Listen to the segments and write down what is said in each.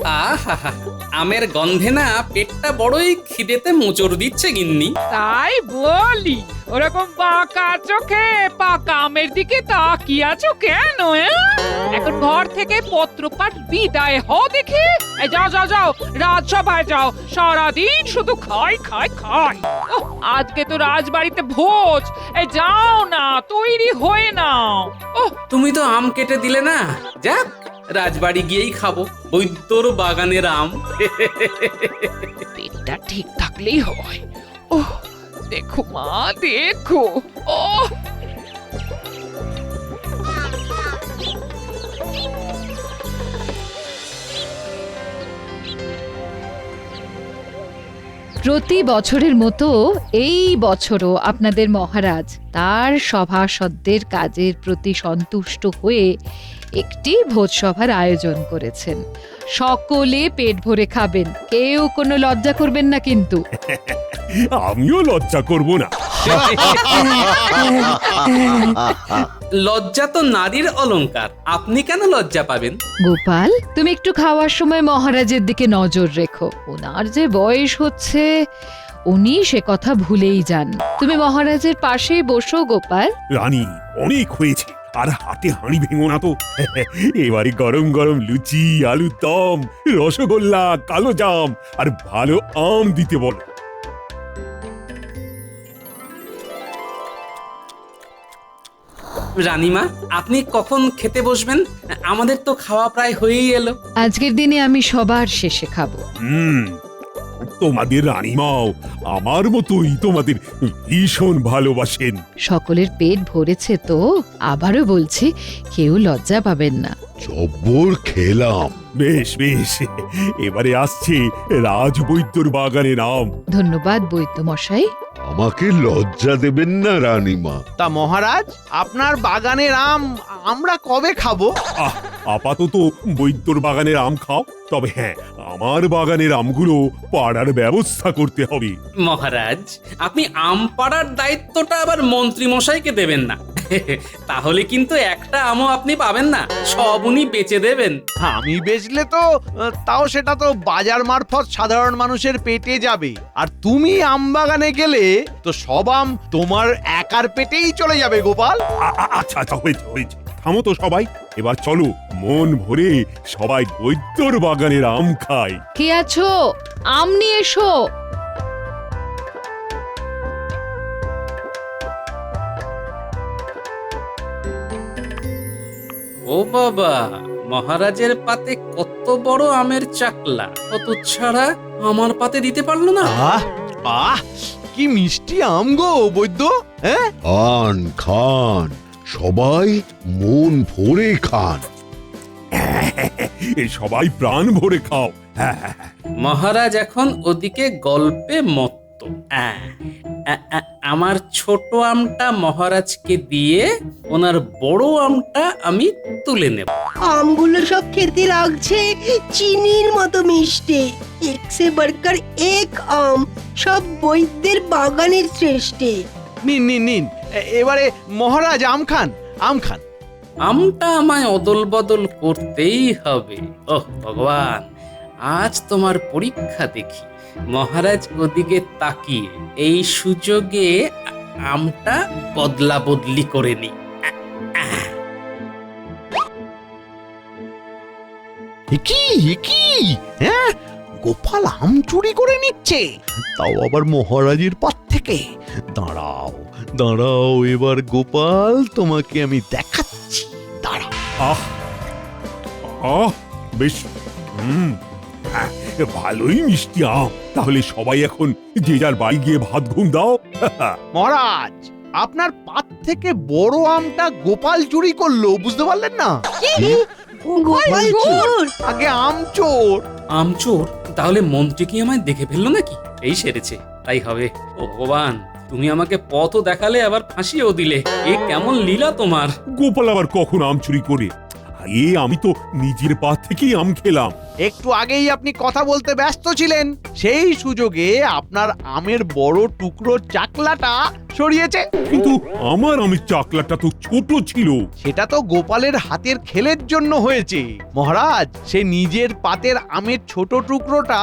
আহা, আমের গন্ধে না পেটটা বড়ই খিদেতে মোচড় দিচ্ছে গিন্নি। তাই বলি, ওরকম বাঁকা চোখে পাকা আমের দিকে তাকিয়ে আছো কেন? এখন ঘর থেকে পত্রপাঠ বিদায় হও দেখি। এই যাও যাও যাও, রাজসভায় যাও। সারাদিন শুধু খাই খাই খাই। ওহ, আজকে তো রাজবাড়িতে ভোজ। এই যাও না, তৈরি হয়ে নাও। ওহ, তুমি তো আম কেটে দিলে না, যাক রাজবাড়ি গিয়েই খাবো বৈদ্যর বাগানের আম। পেটটা ঠিক থাকলেই হয়। ওহ, দেখো মা, দেখো। ওহ, প্রতি বছরের মতো এই বছরও আপনাদের মহারাজ তার সভাসদদের কাজের প্রতি সন্তুষ্ট হয়ে একটি ভোজসভার আয়োজন করেছেন। সকলে পেট ভরে খাবেন, কেউ কোনো লজ্জা করবেন না কিন্তু। আমিও লজ্জা করব না। লজ্জা তো নারীর অলংকার, আপনি কেন লজ্জা পাবেন? গোপাল, তুমি একটু খাওয়ার সময় মহারাজের দিকে নজর রেখো। ওনার যে বয়স হচ্ছে, উনি সে কথা ভুলেই যান। তুমি মহারাজের পাশেই বসো গোপাল। রানী, অনেক হয়েছে, আর হাতে হাঁড়ি ভেঙো না তো। এবারে গরম গরম লুচি, আলুর দম, রসগোল্লা, কালো জাম আর ভালো আম দিতে বলো। রানীমা, আপনি কখন খেতে বসবেন? আমাদের তো খাওয়া প্রায় হয়েই এলো। আজকের দিনে আমি সবার শেষে খাবো। তোমাদের রানীমাও আমার মতোই তোমাদের ভীষণ ভালোবাসেন। সকলের পেট ভরেছে তো, আবারও বলছি, কেউ লজ্জা পাবেন না। জব্বর খেলাম। বেশ বেশ, এবারে আসছে রাজবৈদ্যর বাগানের আম। ধন্যবাদ বৈদ্য মশাই। আমাকে লজ্জা দেবেন না রানীমা। তা মহারাজ, আপনার বাগানের আম আমরা কবে খাবো? আপাতত বৈদ্যর বাগানের আম খাও, তবে হ্যাঁ, আমার বাগানের আমগুলো পাড়ার ব্যবস্থা করতে হবে। মহারাজ, আপনি আম পাড়ার দায়িত্বটা আবার মন্ত্রী মশাইকে দেবেন না। তাহলে কিন্তু একটা আমও আপনি পাবেন না, সব উনি বেচে দেবেন। আমি বেচলে তো তাও সেটা তো বাজার মারফত সাধারণ মানুষের পেটে যাবে, আর তুমি আম বাগানে গেলে তো সব আম তোমার একার পেটেই চলে যাবে গোপাল। আচ্ছা আচ্ছা, হয়েছে হয়েছে, থামো তো সবাই, এবার চলো মন ভরে সবাই বৈদ্যর বাগানের আম খাই। কে আছো? আম নিয়ে এসো। ও বাবা, মহারাজের পাতে কত বড় আমের চাকলা, কত ছাড়া আমার পাতে দিতে পারলো না। আহ আহ, কি মিষ্টি আম গো বৈদ্য। হ্যাঁ, খান খান, সবাই মন ভরে খান। সবাই প্রাণ ভরে খাও। হ্যাঁ হ্যাঁ হ্যাঁ। মহারাজ এখন ওদিকে গল্পে মত্ত। আমার ছোট আমটা মহারাজকে দিয়ে ওনার বড় আমটা আমি তুলে নেব। আমগুলো সব খেতে লাগছে চিনির মতো মিষ্টি। এক সে বড়কর এক আম, সব বৈদ্যের বাগানের শ্রেষ্ঠ। নিন নিন নিন, এবারে মহারাজ আম খান, আম খান। আমটা আমায় অদল বদল করতেই হবে। ওহ ভগবান, আজ তোমার পরীক্ষা দেখি। মহারাজ ওদিকে তাকিয়ে এই সুযোগে আমটা বদলা বদলি করে নি। কি হ্যাঁ, গোপাল আম চুরি করে নিচ্ছে, তাও আবার মহারাজের পথ থেকে। দাঁড়াও দাঁড়াও, এবার গোপাল তোমাকে আমি দেখাচ্ছি, দাঁড়াও। আহ আহ, বেশ, হ্যাঁ, ভালোই মিষ্টি আম। তাহলে সবাই এখন যে যার বাড়ি গিয়ে ভাত ঘুম দাও। মহারাজ, আপনার পাত থেকে বড় আমটা গোপাল চুরি করলো, বুঝতে পারলেন না? গোপাল চোর? আগে আম চোর। আমচোর? তাহলে মন্ত্রী কি আমায় দেখে ফেললো নাকি? এই সেরেছে, তাই হবে। ও ভগবান, তুমি আমাকে পথও দেখালে আবার ফাঁসিও দিলে। এ কেমন লীলা তোমার! গোপাল আবার কখন আম চুরি করে? এ আমি তো নিজের পা থেকেই আম খেলাম। একটু আগেই আপনি কথা বলতে ব্যস্ত ছিলেন, সেই সুযোগে আপনার আমের বড় টুকরো চাকলাটা সরিয়েছে। কিন্তু আমার আমের চাকলাটা তো ছোট ছিল। সেটা তো গোপালের হাতের খেলের জন্য হয়েছে মহারাজ। সে নিজের পাতের আমের ছোট টুকরোটা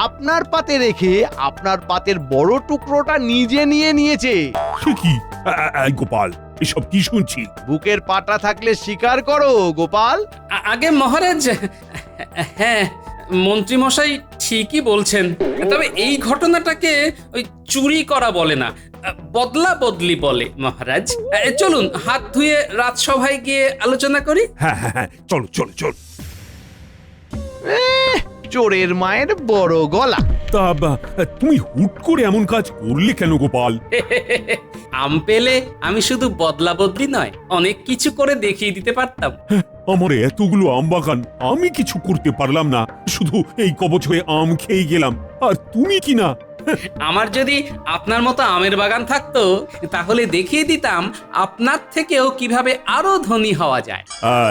আপনার পাতে রেখে আপনার পাতের বড় টুকরোটা নিজে নিয়ে নিয়েছে। সে কি? গোপাল, এসব কি শুনছি? বুকের পাটা থাকলে স্বীকার করো গোপাল। আগে মহারাজ, হ্যাঁ মন্ত্রী মশাই ঠিকই বলছেন, তবে এই ঘটনাটাকে ওই চুরি করা বলে না, বদলা বদলি বলে মহারাজ। চলুন হাত ধুয়ে রাজসভায় গিয়ে আলোচনা করি। হ্যাঁ হ্যাঁ হ্যাঁ, চলো চলো চলো। চোরের মায়ের বড় গলা। তা তুমি হুট করে এমন কাজ করলে কেন গোপাল? আম পেলে আমি শুধু বদলা বদলি নয়, অনেক কিছু করে দেখিয়ে দিতে পারতাম। আমার এতগুলো আম বাগান, আমি কিছু করতে পারলাম না, শুধু এই কবচ হয়ে আম খেয়ে গেলাম। আর তুমি কি না? আমার যদি আপনার মতো আমের বাগান থাকতো তাহলে দেখিয়ে দিতাম আপনার থেকেও কিভাবে আরো ধনী হওয়া যায়।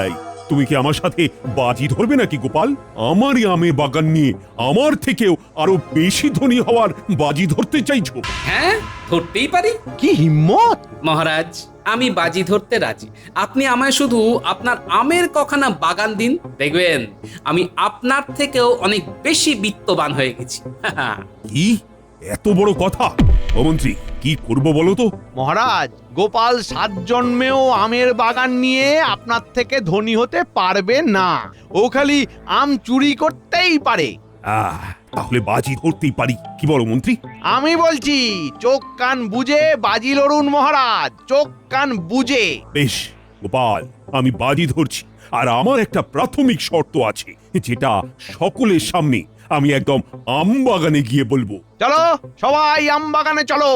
এই, তুমি কি আমার সাথে বাজি ধরবে নাকি গোপাল? আমারই আমের বাগান নিয়ে আমার থেকেও আরো বেশি ধনী হওয়ার বাজি ধরতে চাইছো? হ্যাঁ, ধরতেই পারি কি হিম্মত! মহারাজ, আমি বাজি ধরতে রাজি। আপনি আমায় শুধু আপনার আমের কখানা বাগান দিন, দেখবেন আমি আপনার থেকেও অনেক বেশি বিত্তবান হয়ে গেছি। কি এত বড় কথা? ও মন্ত্রী, কি করব বলো তো? মহারাজ, গোপাল 7 জন্মেও আমের বাগান নিয়ে আপনার থেকে ধনী হতে পারবে না। ও খালি আম চুরি করতেই পারে। তাহলে বাজি ধরতেই পারি, কি বলো মন্ত্রী? আমি বলছি, চোখ কান বুঝে বাজি লড়ুন মহারাজ, চোখ কান বুঝে। বেশ গোপাল, আমি বাজি ধরছি। আর আমার একটা প্রাথমিক শর্ত আছে, যেটা সকলের সামনে আমি একদম আম বাগানে গিয়ে বলবো। চলো সবাই আম বাগানে চলো।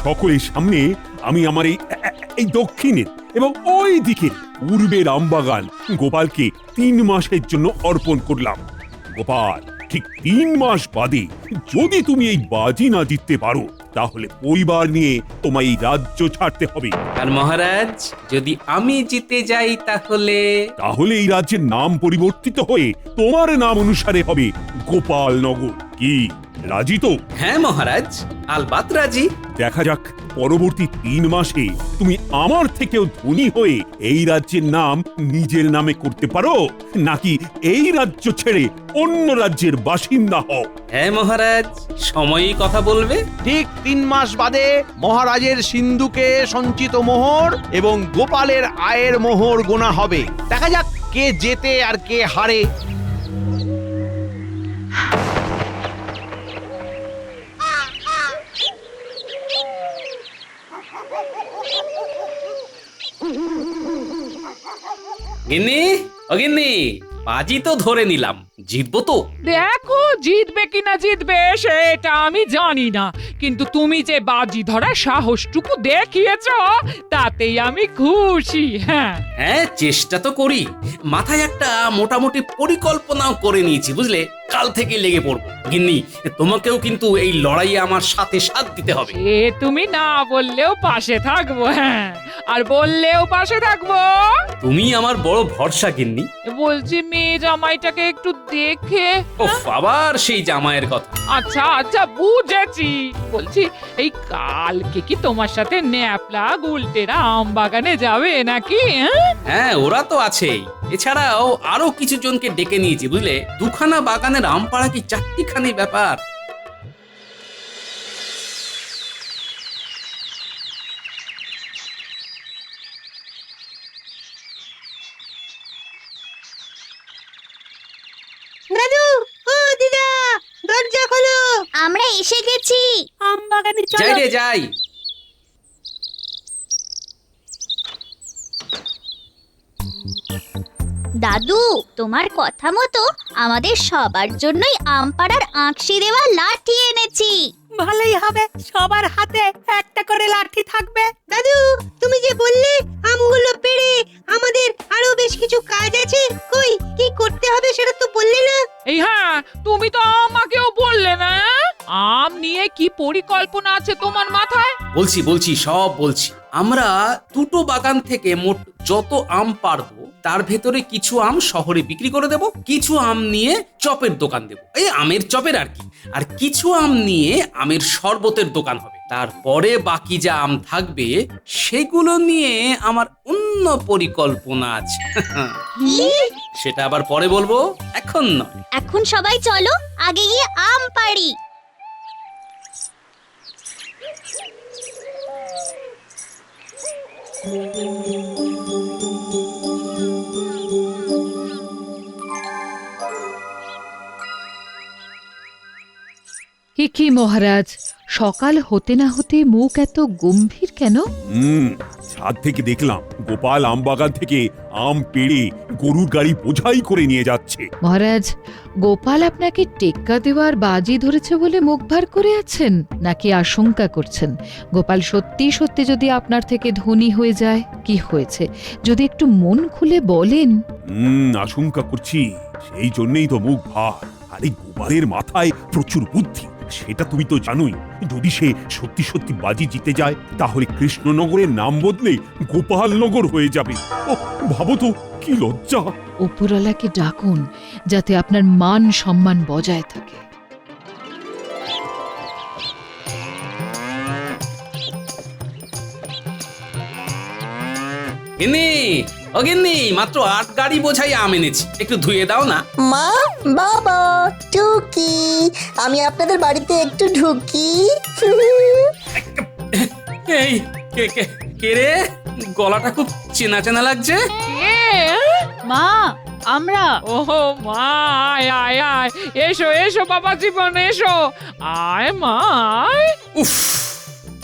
সকলের সামনে আমি আমার এই দক্ষিণের এবং ওই দিকের পূর্বের আমবাগান গোপালকে 3 মাসের জন্য অর্পণ করলাম। গোপাল, ঠিক 3 মাস বাদে যদি তুমি এই বাজি না জিততে পারো তাহলে পরিবার নিয়ে তোমায় এই রাজ্য ছাড়তে হবে। আর মহারাজ, যদি আমি জিতে যাই তাহলে? তাহলে এই রাজ্যের নাম পরিবর্তিত হয়ে তোমার নাম অনুসারে হবে গোপাল নগর। কি রাজি তো? হ্যাঁ মহারাজ, আলবাত রাজি। দেখা যাক পরবর্তী 3 মাসে তুমি আমার থেকেও ধনী হয়ে এই রাজ্যের নাম নিজের নামে করতে পারো, নাকি এই রাজ্য ছেড়ে অন্য রাজ্যের বাসিন্দা হও। হ্যাঁ মহারাজ, সময়ই কথা বলবে। ঠিক 3 মাস বাদে মহারাজের সিন্ধুকে সঞ্চিত মোহর এবং গোপালের আয়ের মোহর গোনা হবে। দেখা যাক কে জেতে আর কে হারে। গিন্নি, ও গিন্নি, বাজি তো ধরে নিলাম, জিতবো তো? দেখো জিতবে কিনা জিতবে সেটা আমি জানি না, কিন্তু তুমি যে বাজি ধরা সাহসটুকু দেখিয়েছ তাতেই আমি খুশি। হ্যাঁ হ্যাঁ, চেষ্টা তো করি। মাথায় একটা মোটামুটি পরিকল্পনাও করে নিয়েছি, বুঝলে? কাল থেকে লেগে পড়বো। গিন্নি, তোমাকেও কিন্তু এই লড়াইয়ে আমার সাথে সাথ দিতে হবে। এ তুমি না বললেও পাশে থাকবো, হ্যাঁ, আর বললেও পাশে থাকবো। তুমি আমার বড় ভরসা গিন্নি। বলছি মেয়ে জামাইটাকে একটু দেখে। ওফ, আবার সেই জামাইয়ের কথা। আচ্ছা আচ্ছা, বুঝেছি। বলছি এই কালকে কি তোমার সাথে ন্যাপলা গুলটেরা আম বাগানে যাবে নাকি? হ্যাঁ, ওরা তো আছেই। এছাড়াও আরো কিছু জনকে ডেকে নিয়েছি, বুঝলে? 2খানা বাগানের আম পাড়া কি 4টিখানি ব্যাপার। দাদু, ও দিদা, দরজা খোলো। আমরা এসে গেছি। আম বাগানে যাই চলো। রে যাই। দাদু, তোমার কথা মতো আমাদের সবার জন্যই আম পাড়ার আঁকশি দেওয়া লাঠি এনেছি। ভালোই হবে, সবার হাতে একটা করে লাঠি থাকবে। দাদু, তুমি যে বললে আমগুলো পেড়ে আমাদের আরো বেশ কিছু কাজ আছে, কই কি করতে হবে সেটা তো বললে না। এই হ্যাঁ, তুমি তো আমাকেও বললে না। আম নিয়ে কি পরিকল্পনা আছে তোমার মাথায়? বলছি সব বলছি। আমরা দুটো বাগান থেকে মোট যত আম পারবো তার ভেতরে কিছু আম শহরে বিক্রি করে দেব, কিছু আম নিয়ে চপের দোকান দেব, এই আমের চপের আর কি। আর কিছু আম নিয়ে আমের শরবতের দোকান হবে। তারপরে বাকি যা আম থাকবে সেগুলো নিয়ে আমার অন্য পরিকল্পনা আছে। সেটা আবার পরে বলবো, এখন নয়। এখন সবাই চলো আগে গিয়ে আম পাড়ি। কি মহারাজ, সকাল হতে না হতে মুখ এত গম্ভীর কেন? ছাদ থেকে দেখলাম গোপাল আম বাগান থেকে আম পেড়ে গরুর গাড়ি বোঝাই করে নিয়ে যাচ্ছে। মহারাজ, গোপাল আপনাকে টেক্কা দেওয়ার বাজি ধরেছে বলে মুখ ভার করে আছেন, নাকি আশঙ্কা করছেন গোপাল সত্যি সত্যি যদি আপনার থেকে ধনী হয়ে যায়? কি হয়েছে যদি একটু মন খুলে বলেন। আশঙ্কা করছি, সেই জন্যই তো মুখ ভার। আরে গোপালের মাথায় প্রচুর বুদ্ধি, সেটা তুমি তো জানোই। যদি সে সত্যি সত্যি বাজি জিতে যায় তাহলে কৃষ্ণনগরের নাম বদলে গোপালনগর হয়ে যাবে। ভাবো তো কি লজ্জা। উপরওয়ালাকে ডাকুন যাতে আপনার মান সম্মান বজায় থাকে। গিন্নি, মাত্র 8 গাড়ি বোঝাই আম এনেছি, একটু ধুয়ে দাও না। মা, বাবা, টুকি, আমি আপনাদের বাড়িতে একটু ঢুকি। এই কে রে? গলাটা খুব চেনা চেনা লাগছে। মা, আমরা। ওহো মা, আয় আয় আয়, এসো এসো বাবা জীবন, এসো। আয় মা, আয়। উফ,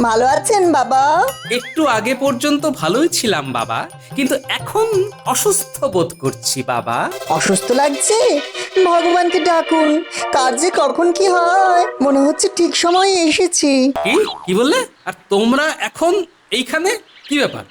ভালো আছেন বাবা? একটু আগে পর্যন্ত ভালোই ছিলাম বাবা, কিন্তু এখন অসুস্থ বোধ করছি বাবা। অসুস্থ লাগছে? ভগবানকে ডাকুন, কার যে কখন কি হয়। মনে হচ্ছে ঠিক সময়ে এসেছি। কি বললে? আর তোমরা এখন এইখানে? কি ব্যাপার?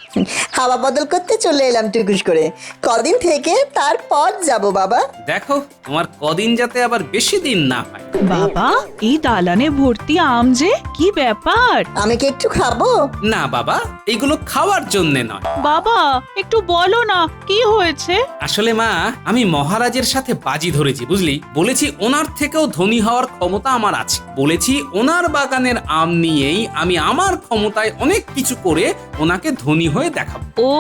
হাওয়া বদল করতে চলে এলাম টুকুস করে। কদিন থেকে তারপর যাব বাবা। দেখো তোমার কদিন যাতে আবার বেশি দিন না হয়। বাবা, এই দালানে ভর্তি আম যে, কি ব্যাপার? আমি কি একটু খাবো? না বাবা, এইগুলো খাওয়ার জন্য নয়। বাবা, একটু বলো না কি হয়েছে? আসলে মা, আমি মহারাজের সাথে বাজি ধরেছি, বুঝলি। বলেছি ওনার থেকেও ধনী হওয়ার ক্ষমতা আমার আছে। বলেছি ওনার বাগানের আম নিয়েই আমি আমার ক্ষমতায় অনেক কিছু করে ওনাকে ধনী হয়ে দেখাবো। ও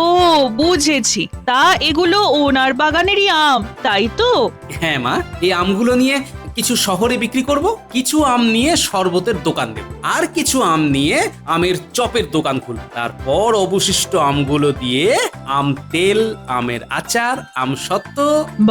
বুঝেছি, তা এগুলো ওনার বাগানেরই আম, তাই তো? হ্যাঁ মা, এই আমগুলো নিয়ে কিছু শহরে বিক্রি করব, কিছু আম নিয়ে শরবতের দোকান দেব, আর কিছু আম নিয়ে আমের চপের দোকান খুলব। তারপর অবশিষ্ট আমগুলো দিয়ে আম তেল, আমের আচার, আম সত্ত্ব।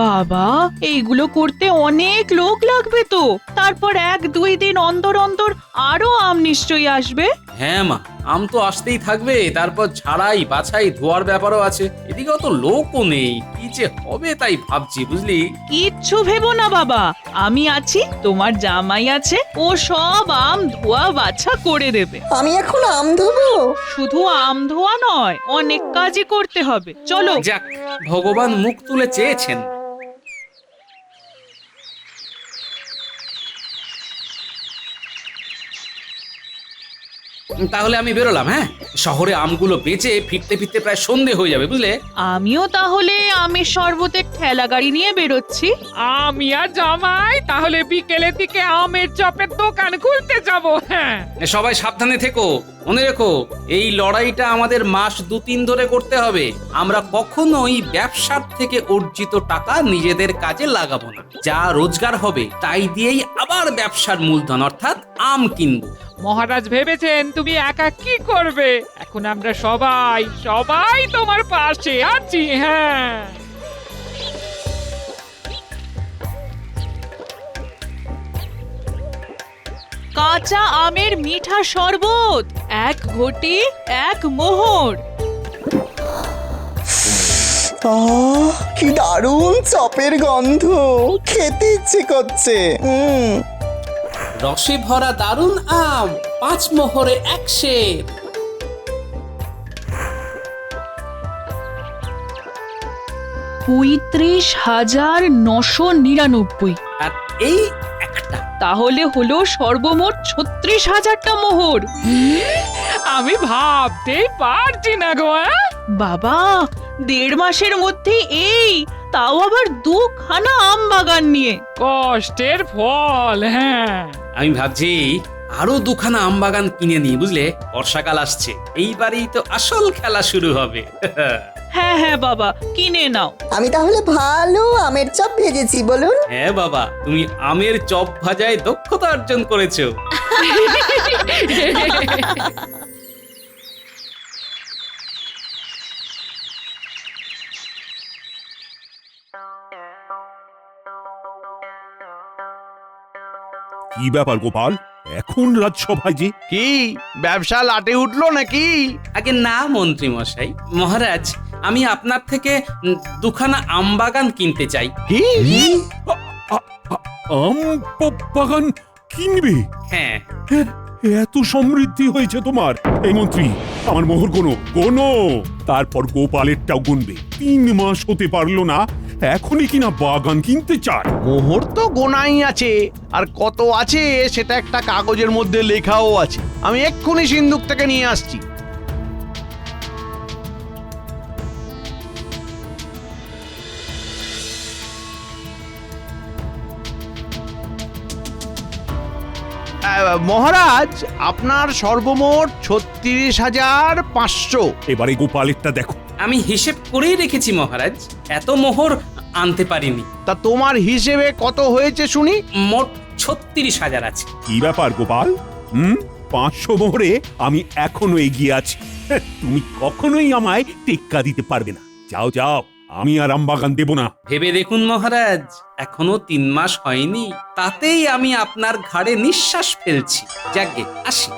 বাবা, এইগুলো করতে অনেক লোক লাগবে তো। তারপর 1-2 দিন অন্তর অন্তর আরো আম নিশ্চয়ই আসবে। হ্যাঁ মা, আম তো আসতেই থাকবে, তারপর ঝাড়াই বাছাই ধোয়ার ব্যাপারও আছে। এদিকে অত লোকও নেই, কি যে হবে তাই ভাবছি, বুঝলি। কিচ্ছু ভেবো না বাবা, আমি আছি, তোমার জামাই আছে, ও সব আম ধোয়া বাছা করে দেবে। আমি এখন আম ধোবো? শুধু আম ধোয়া নয়, অনেক কাজই করতে হবে, চলো। যাক, ভগবান মুখ তুলে চেয়েছেন। তাহলে আমি বেরোলাম। হ্যাঁ, শহরে আমগুলো বেচে ফিরতে ফিরতে প্রায় সন্ধে হয়ে যাবে, বুঝলে। আমিও তাহলে আমের শরবতের ঠেলা গাড়ি নিয়ে বেরোচ্ছি। আমি আর জামাই তাহলে বিকেলের দিকে আমের চপের দোকান খুলতে যাব। হ্যাঁ, সবাই সাবধানে থেকো, মনে রেখো এই লড়াইটা আমাদের মাস 2-3 ধরে করতে হবে। আমরা কখনোই ব্যবসার থেকে অর্জিত টাকা নিজেদের কাজে লাগাবো না। যা রোজগার হবে তাই দিয়েই আবার ব্যবসার মূলধন অর্থাৎ আম কিনবো। মহারাজ ভেবেছেন তুমি একা কি করবে? এখন আমরা সবাই সবাই তোমার পাশে আছি। হ্যাঁ, কাঁচা আমের মিঠা শরবত, 1 ঘটি 1 মোহর। কি দারুণ চপের গন্ধ, খেতে ইচ্ছে করছে। রসে ভরা দারুণ আম 5 মোহরে 1 সের। ৩৫,৯৯৯ আর এই একটা। তাহলে হলো সর্বমোট ৩৬,০০০টা মোহর। আমি ভাবতেই পারছি না গো। বাবা, ১.৫ মাসের মধ্যে এই, তাও আবার 2খানা আম বাগান নিয়ে। কষ্টের ফল। হ্যাঁ, আমি ভাবছি আরো 2খানা আম বাগান কিনে নিই, বুঝলে? বর্ষাকাল আসছে, এইবারেই তো আসল খেলা শুরু হবে। হ্যাঁ হ্যাঁ বাবা, কিনে নাও। আমি তাহলে ভালো আমের চপ ভেজেছি বলুন। হ্যাঁ বাবা, তুমি আমের চপ ভাজায় দক্ষতা অর্জন করেছো। কি ব্যাপার গোপাল, এখন রাজসভায় যে? কি ব্যবসা লাটে উঠলো নাকি? আগে না মন্ত্রী মশাই, মহারাজ, আমি আপনার থেকে 2খানা আম বাগান কিনতে চাই। কি? আম বাগান কিনবে? হ্যাঁ। এত সমৃদ্ধি হয়েছে তোমার। এই মন্ত্রী, আমার মোহর গোনো, তারপর গোপালেরটাও গুনবে। 3 মাস হতে পারলো না, এখনই কিনা বাগান কিনতে চায়। মোহর তো গোনাই আছে, আর কত আছে সেটা একটা কাগজের মধ্যে লেখাও আছে। আমি এক্ষুনি সিন্ধুক থেকে নিয়ে আসছি। মহারাজ, আপনার সর্বমোট ৩৬,৫০০। এবারে গোপালেরটা দেখো। আমি হিসেব করেই রেখেছি মহারাজ, এত মোহর আনতে পারিনি। তা তোমার হিসেবে কত হয়েছে শুনি? মোট 36,000 আছে। কি ব্যাপার গোপাল? 500 মোহরে আমি এখনো এগিয়ে আছি। তুমি কখনোই আমায় টেক্কা দিতে পারবে না। যাও যাও, আমি আর আম বাগান দেব না। ভেবে দেখুন মহারাজ, এখনো 3 মাস হয়নি, তাতেই আমি আপনার ঘাড়ে নিঃশ্বাস ফেলছি। যাকগে, আসি।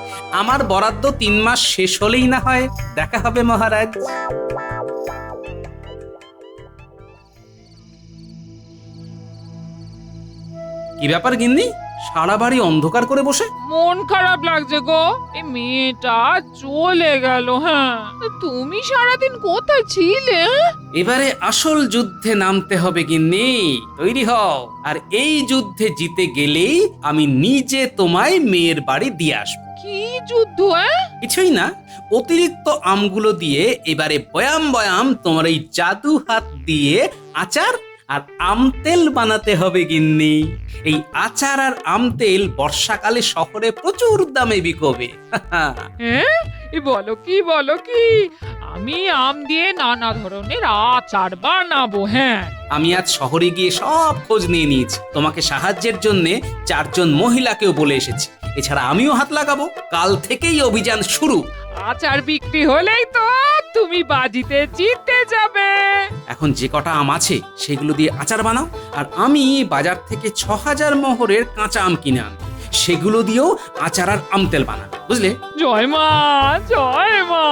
আমার বরাদ্দ 3 মাস শেষ হলেই না হয় দেখা হবে মহারাজ। কি ব্যাপার গিন্নি, সারা বাড়ি অন্ধকার করে বসে? মন খারাপ লাগছে গো, এই মেয়েটা চলে গেল। হ্যাঁ, তুমি সারাদিন কোথায় ছিলে? এবারে আসল যুদ্ধে নামতে হবে গিন্নি, তৈরি হও। আর এই যুদ্ধে জিতে গেলেই আমি নিজে তোমায় মেয়ের বাড়ি দিয়ে আসবো। কি যুদ্ধ? কিছুই না, অতিরিক্ত আমগুলো দিয়ে এবারে বয়াম বয়াম তোমার এই জাদু হাত দিয়ে আচার আর আম তেল বানাতে হবে গিন্নি। এই আচার আর আম তেল বর্ষাকালে শহরে প্রচুর দামে বিকবে। হ্যাঁ, বলো কি, আমি আম দিয়ে নানা ধরনের আচার বানাবো। হ্যাঁ, আমি আজ শহরে গিয়ে সব খোঁজ নিয়ে নিয়েছি। তোমাকে সাহায্যের জন্য 4 জন মহিলাকেও বলে এসেছি। এছাড়া আমিও হাত লাগাবো। কাল থেকেই অভিযান শুরু। আচার বিক্রি হলেই তো তুমি বাজিতে জিতে যাবে। এখন যে কটা আম আছে সেগুলো দিয়ে আচার বানাও, আর আমি বাজার থেকে 6000 মোহরের কাঁচা আম কিনে আনবো। সেগুলো দিয়েও আচার আর আম তেল বানাবো, বুঝলে? জয় মা, জয় মা।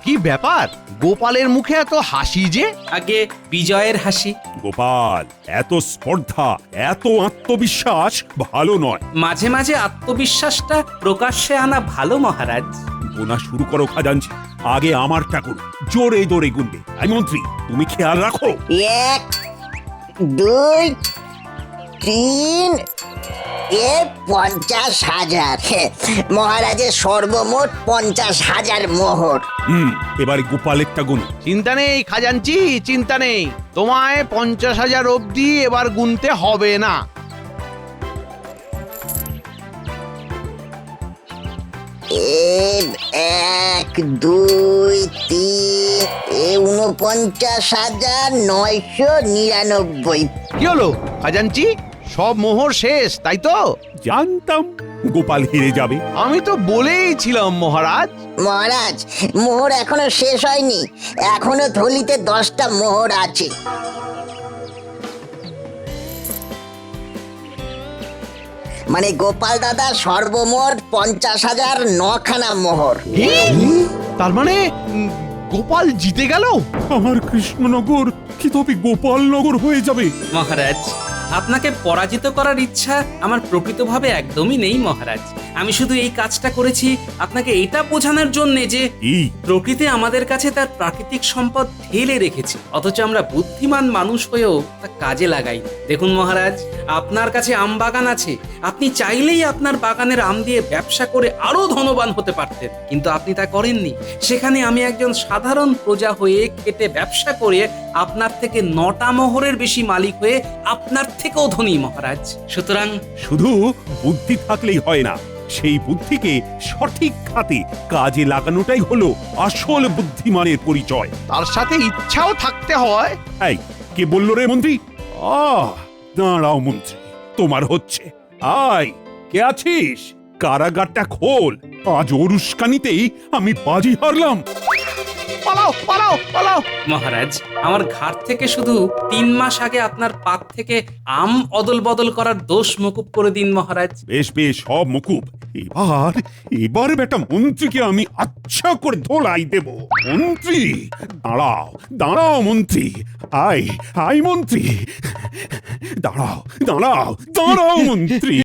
কি ব্যাপার, গোপালের মুখে এত হাসি যে? আগে বিজয়ের হাসি। গোপাল, এত স্পর্ধা, এত আত্মবিশ্বাস ভালো নয়। মাঝে মাঝে আত্মবিশ্বাসটা প্রকাশ্যে আনা ভালো মহারাজ। গোনা শুরু করো খাজাঞ্চি, আগে আমারটা করো। জোরে জোরে গুনবে। আই মন্ত্রী, তুমি খেয়াল রাখো। 1 2 3 50,000। মহারাজের সর্বমোট 50,000 মোহর। এবারে গোপালেরটা গুনো। চিন্তা নেই খাজাঞ্চি, চিন্তা নেই। তোমায় 50,000 অবধি এবার গুনতে হবে না। এক 2 3 49,999। কি হলো খাজাঞ্চি, সব মোহর শেষ তাই তো? জানতাম গোপাল হেরে যাবে। আমি তো বলেইছিলাম মহারাজ। মহারাজ, মোহর এখনো শেষ হয়নি, এখনো থলিতে 10টা মোহর আছে। মানে গোপাল দাদা সর্বমোট 50,000 9খানা মোহর। তার মানে গোপাল জিতে গেল। আমার কৃষ্ণনগর কি তবে গোপালনগর হয়ে যাবে? মহারাজ, আপনাকে পরাজিত করার ইচ্ছা আমার প্রকৃতভাবে একদমই নেই মহারাজ। আমি শুধু এই কাজটা করেছি আপনাকে এটা বোঝানোর জন্যে যে এই প্রকৃতি আমাদের কাছে তার প্রাকৃতিক সম্পদ ঢেলে রেখেছে, অথচ আমরা বুদ্ধিমান মানুষ হয়েও তা কাজে লাগাই। দেখুন মহারাজ, আপনার কাছে আম বাগান আছে, আপনি চাইলেই আপনার বাগানের আম দিয়ে ব্যবসা করে আরো ধনবান হতে পারতেন, কিন্তু আপনি তা করেননি। সেখানে আমি একজন সাধারণ প্রজা হয়ে খেটে ব্যবসা করে আপনার থেকে 9টা মোহরের বেশি মালিক হয়ে আপনার থেকেও ধনী মহারাজ। সুতরাং শুধু বুদ্ধি থাকলেই হয় না, সেই বুদ্ধিকে সঠিক খাতে কাজে লাগানোটাই হলো আসল বুদ্ধিমানের পরিচয়। তার সাথে ইচ্ছাও থাকতে হয়। এই কে বললো রে মন্ত্রী? দাঁড়াও মন্ত্রী, তোমার হচ্ছে। আয়, কে আছিস? কারাগারটা খোল। আজ ওর উস্কানিতেই আমি বাজি হারলাম। পালাও পালাও পালাও। মহারাজ, আমার ঘাট থেকে শুধু 3 মাস আগে আপনার পাত থেকে আম অদল বদল করার দোষ মকুব করে দিন মহারাজ। বেশ বেশ, সব মুকুব। এবার বেটা মন্ত্রীকে আমি আচ্ছা করে ধোলাই দেব। মন্ত্রী দাঁড়াও, দাঁড়াও মন্ত্রী। আয় আয় মন্ত্রী, দাঁড়াও দাঁড়াও দাঁড়াও মন্ত্রী।